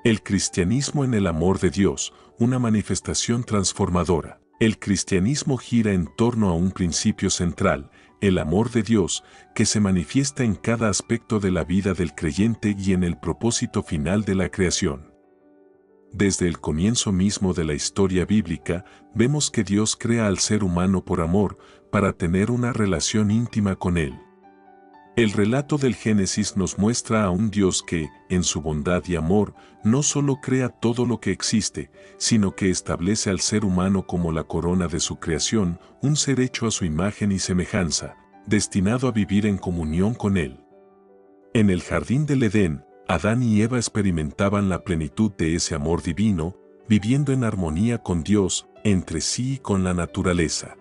El cristianismo en el amor de Dios, una manifestación transformadora. El cristianismo gira en torno a un principio central, el amor de Dios, que se manifiesta en cada aspecto de la vida del creyente y en el propósito final de la creación. Desde el comienzo mismo de la historia bíblica, vemos que Dios crea al ser humano por amor, para tener una relación íntima con Él. El relato del Génesis nos muestra a un Dios que, en su bondad y amor, no solo crea todo lo que existe, sino que establece al ser humano como la corona de su creación, un ser hecho a su imagen y semejanza, destinado a vivir en comunión con Él. En el jardín del Edén, Adán y Eva experimentaban la plenitud de ese amor divino, viviendo en armonía con Dios, entre sí y con la naturaleza.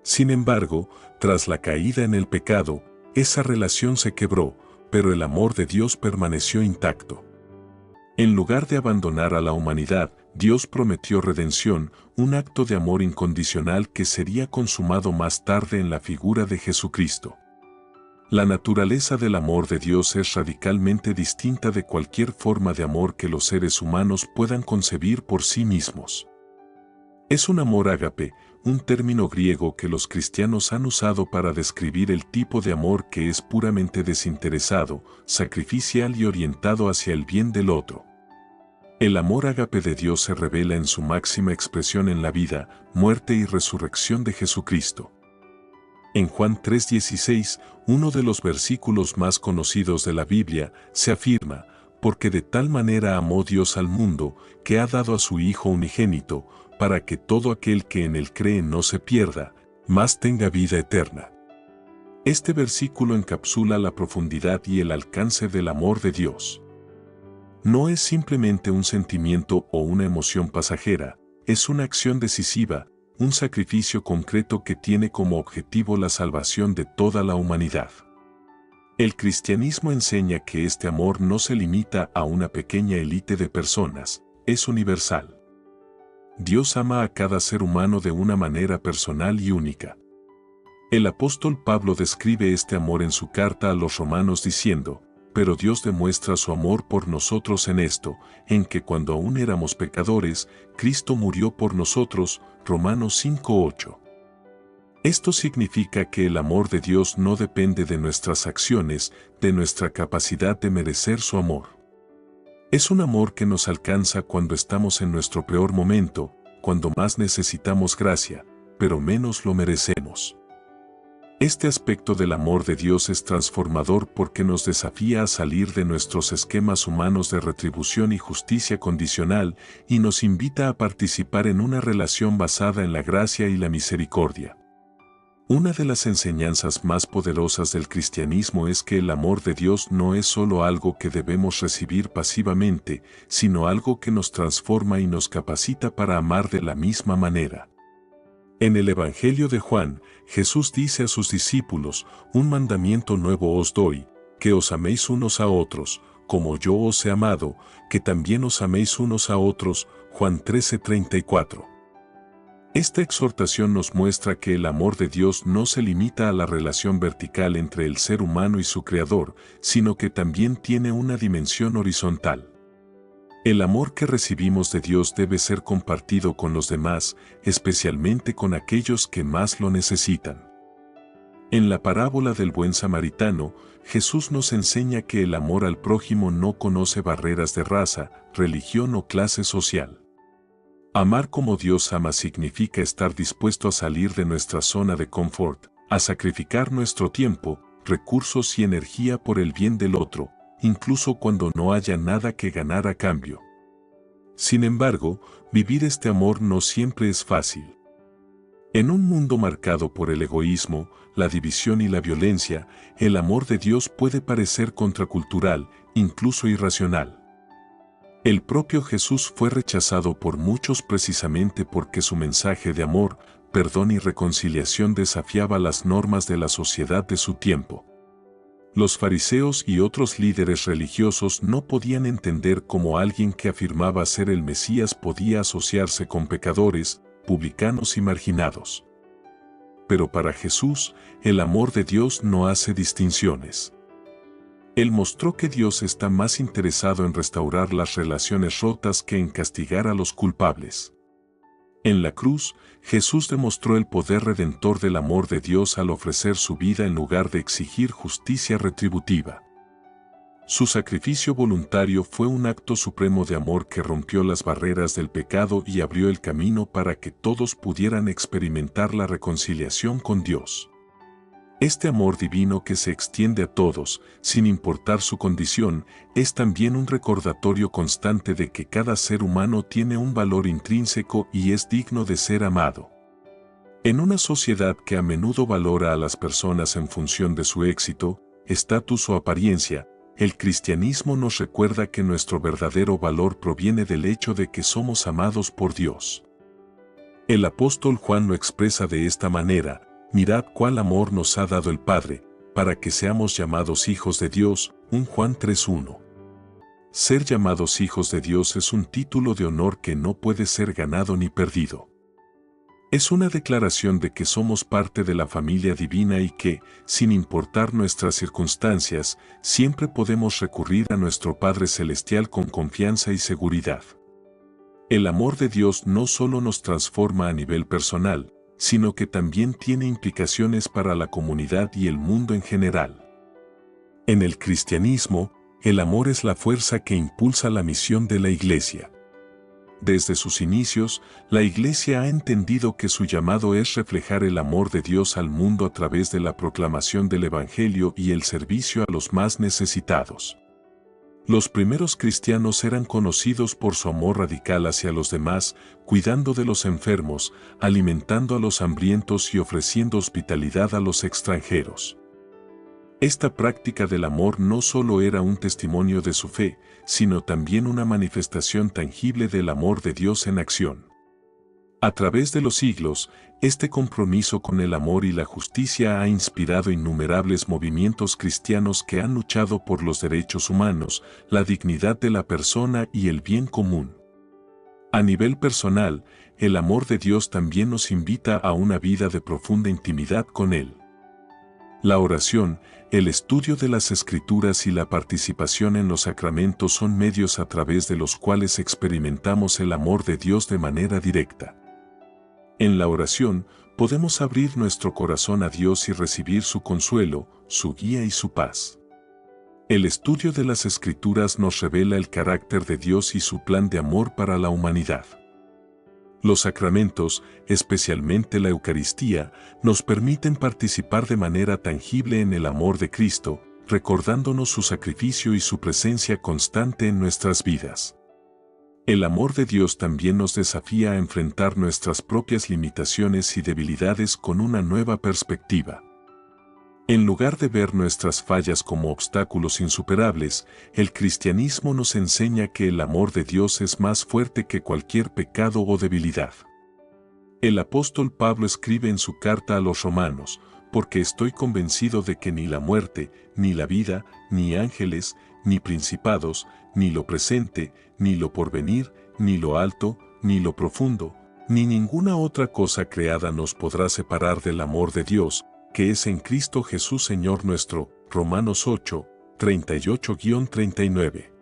Sin embargo, tras la caída en el pecado, esa relación se quebró, pero el amor de Dios permaneció intacto. En lugar de abandonar a la humanidad, Dios prometió redención, un acto de amor incondicional que sería consumado más tarde en la figura de Jesucristo. La naturaleza del amor de Dios es radicalmente distinta de cualquier forma de amor que los seres humanos puedan concebir por sí mismos. Es un amor ágape, un término griego que los cristianos han usado para describir el tipo de amor que es puramente desinteresado, sacrificial y orientado hacia el bien del otro. El amor ágape de Dios se revela en su máxima expresión en la vida, muerte y resurrección de Jesucristo. En Juan 3:16, uno de los versículos más conocidos de la Biblia, se afirma, porque de tal manera amó Dios al mundo, que ha dado a su Hijo unigénito, para que todo aquel que en él cree no se pierda, mas tenga vida eterna. Este versículo encapsula la profundidad y el alcance del amor de Dios. No es simplemente un sentimiento o una emoción pasajera, es una acción decisiva, un sacrificio concreto que tiene como objetivo la salvación de toda la humanidad. El cristianismo enseña que este amor no se limita a una pequeña élite de personas, es universal. Dios ama a cada ser humano de una manera personal y única. El apóstol Pablo describe este amor en su carta a los romanos diciendo, pero Dios demuestra su amor por nosotros en esto, en que cuando aún éramos pecadores, Cristo murió por nosotros, Romanos 5:8. Esto significa que el amor de Dios no depende de nuestras acciones, de nuestra capacidad de merecer su amor. Es un amor que nos alcanza cuando estamos en nuestro peor momento, cuando más necesitamos gracia, pero menos lo merecemos. Este aspecto del amor de Dios es transformador porque nos desafía a salir de nuestros esquemas humanos de retribución y justicia condicional y nos invita a participar en una relación basada en la gracia y la misericordia. Una de las enseñanzas más poderosas del cristianismo es que el amor de Dios no es solo algo que debemos recibir pasivamente, sino algo que nos transforma y nos capacita para amar de la misma manera. En el Evangelio de Juan, Jesús dice a sus discípulos, un mandamiento nuevo os doy, que os améis unos a otros, como yo os he amado, que también os améis unos a otros, Juan 13:34. Esta exhortación nos muestra que el amor de Dios no se limita a la relación vertical entre el ser humano y su Creador, sino que también tiene una dimensión horizontal. El amor que recibimos de Dios debe ser compartido con los demás, especialmente con aquellos que más lo necesitan. En la parábola del buen samaritano, Jesús nos enseña que el amor al prójimo no conoce barreras de raza, religión o clase social. Amar como Dios ama significa estar dispuesto a salir de nuestra zona de confort, a sacrificar nuestro tiempo, recursos y energía por el bien del otro, incluso cuando no haya nada que ganar a cambio. Sin embargo, vivir este amor no siempre es fácil. En un mundo marcado por el egoísmo, la división y la violencia, el amor de Dios puede parecer contracultural, incluso irracional. El propio Jesús fue rechazado por muchos precisamente porque su mensaje de amor, perdón y reconciliación desafiaba las normas de la sociedad de su tiempo. Los fariseos y otros líderes religiosos no podían entender cómo alguien que afirmaba ser el Mesías podía asociarse con pecadores, publicanos y marginados. Pero para Jesús, el amor de Dios no hace distinciones. Él mostró que Dios está más interesado en restaurar las relaciones rotas que en castigar a los culpables. En la cruz, Jesús demostró el poder redentor del amor de Dios al ofrecer su vida en lugar de exigir justicia retributiva. Su sacrificio voluntario fue un acto supremo de amor que rompió las barreras del pecado y abrió el camino para que todos pudieran experimentar la reconciliación con Dios. Este amor divino que se extiende a todos, sin importar su condición, es también un recordatorio constante de que cada ser humano tiene un valor intrínseco y es digno de ser amado. En una sociedad que a menudo valora a las personas en función de su éxito, estatus o apariencia, el cristianismo nos recuerda que nuestro verdadero valor proviene del hecho de que somos amados por Dios. El apóstol Juan lo expresa de esta manera: mirad cuál amor nos ha dado el Padre, para que seamos llamados hijos de Dios, 1 Juan 3:1. Ser llamados hijos de Dios es un título de honor que no puede ser ganado ni perdido. Es una declaración de que somos parte de la familia divina y que, sin importar nuestras circunstancias, siempre podemos recurrir a nuestro Padre Celestial con confianza y seguridad. El amor de Dios no solo nos transforma a nivel personal, sino que también tiene implicaciones para la comunidad y el mundo en general. En el cristianismo, el amor es la fuerza que impulsa la misión de la Iglesia. Desde sus inicios, la Iglesia ha entendido que su llamado es reflejar el amor de Dios al mundo a través de la proclamación del Evangelio y el servicio a los más necesitados. Los primeros cristianos eran conocidos por su amor radical hacia los demás, cuidando de los enfermos, alimentando a los hambrientos y ofreciendo hospitalidad a los extranjeros. Esta práctica del amor no solo era un testimonio de su fe, sino también una manifestación tangible del amor de Dios en acción. A través de los siglos, este compromiso con el amor y la justicia ha inspirado innumerables movimientos cristianos que han luchado por los derechos humanos, la dignidad de la persona y el bien común. A nivel personal, el amor de Dios también nos invita a una vida de profunda intimidad con Él. La oración, el estudio de las Escrituras y la participación en los sacramentos son medios a través de los cuales experimentamos el amor de Dios de manera directa. En la oración, podemos abrir nuestro corazón a Dios y recibir su consuelo, su guía y su paz. El estudio de las Escrituras nos revela el carácter de Dios y su plan de amor para la humanidad. Los sacramentos, especialmente la Eucaristía, nos permiten participar de manera tangible en el amor de Cristo, recordándonos su sacrificio y su presencia constante en nuestras vidas. El amor de Dios también nos desafía a enfrentar nuestras propias limitaciones y debilidades con una nueva perspectiva. En lugar de ver nuestras fallas como obstáculos insuperables, el cristianismo nos enseña que el amor de Dios es más fuerte que cualquier pecado o debilidad. El apóstol Pablo escribe en su carta a los romanos: porque estoy convencido de que ni la muerte, ni la vida, ni ángeles, ni principados, ni lo presente, ni lo porvenir, ni lo alto, ni lo profundo, ni ninguna otra cosa creada nos podrá separar del amor de Dios, que es en Cristo Jesús Señor nuestro. Romanos 8, 38-39.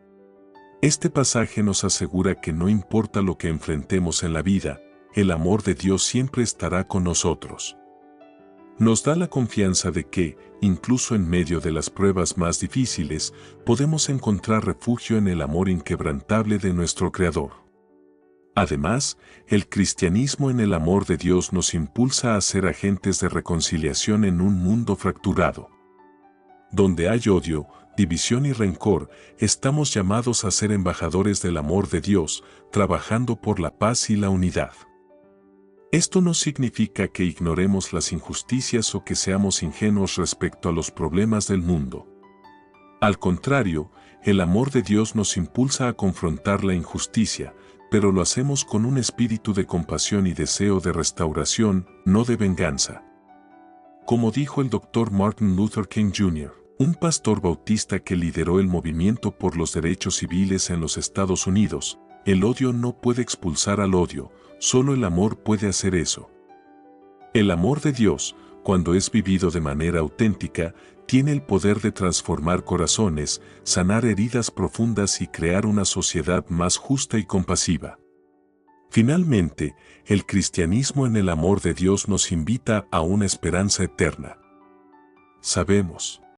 Este pasaje nos asegura que no importa lo que enfrentemos en la vida, el amor de Dios siempre estará con nosotros. Nos da la confianza de que, incluso en medio de las pruebas más difíciles, podemos encontrar refugio en el amor inquebrantable de nuestro Creador. Además, el cristianismo en el amor de Dios nos impulsa a ser agentes de reconciliación en un mundo fracturado. Donde hay odio, división y rencor, estamos llamados a ser embajadores del amor de Dios, trabajando por la paz y la unidad. Esto no significa que ignoremos las injusticias o que seamos ingenuos respecto a los problemas del mundo. Al contrario, el amor de Dios nos impulsa a confrontar la injusticia, pero lo hacemos con un espíritu de compasión y deseo de restauración, no de venganza. Como dijo el Dr. Martin Luther King Jr., un pastor bautista que lideró el movimiento por los derechos civiles en los Estados Unidos, el odio no puede expulsar al odio, solo el amor puede hacer eso. El amor de Dios, cuando es vivido de manera auténtica, tiene el poder de transformar corazones, sanar heridas profundas y crear una sociedad más justa y compasiva. Finalmente, el cristianismo en el amor de Dios nos invita a una esperanza eterna. Sabemos